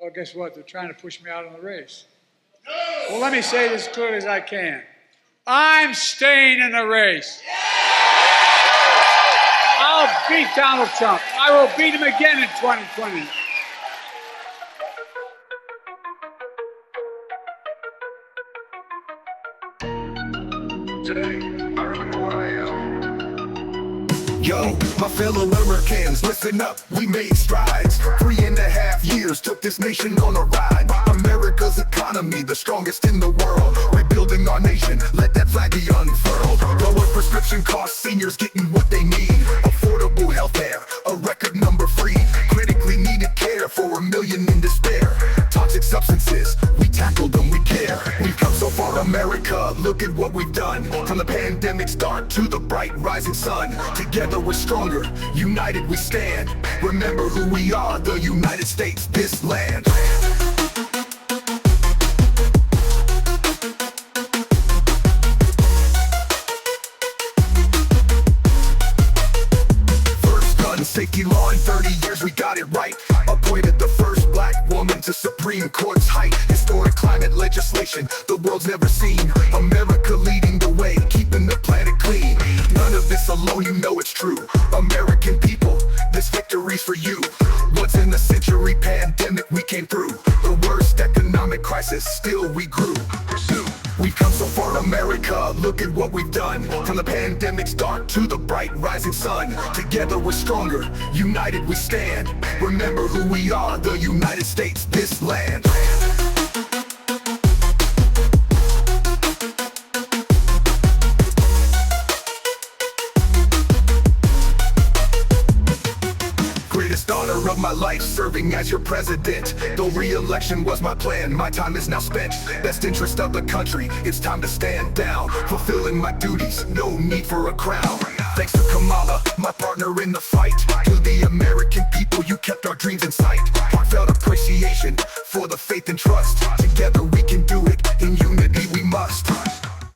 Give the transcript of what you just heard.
Well, guess what? They're trying to push me out of the race. Well, let me say this as clearly as I can. I'm staying in the race. I'll beat Donald Trump. I will beat him again in 2020. Today, I remember what I am. Yo, my fellow Americans, listen up, we made strides. 3.5 years took this nation on a ride. America's economy, the strongest in the world. Rebuilding our nation, let that flag be unfurled. Lower prescription costs, seniors getting what they need. Affordable health care, a record number free. Critically needed care for 1 million in despair. Toxic substances, we tackled them, we care. We've come so far, America, look at what we've done. From the pandemic start to the bright rising sun. Together we're stronger, united we stand. Remember who we are, the United States, this land. Safety law in 30 years, we got it right. Appointed the first black woman to Supreme Court's height. Historic climate legislation the world's never seen. America leading the way, keeping the planet clean. None of this alone, you know it's true. American people, this victory's for you. Once in a century pandemic we came through. The worst economic crisis, still we grew. We've come so far, America, look at what we've done. From the pandemic start to the bright rising sun. Together we're stronger, united we stand. Remember who we are, the United States, this land. Greatest honor of my life, serving as your president. Though re-election was my plan, my time is now spent. Best interest of the country, it's time to stand down. Fulfilling my duties, no need for a crown. Thanks to Kamala, my partner in the fight. To the American people, you kept our dreams in sight. Heartfelt appreciation for the faith and trust. Together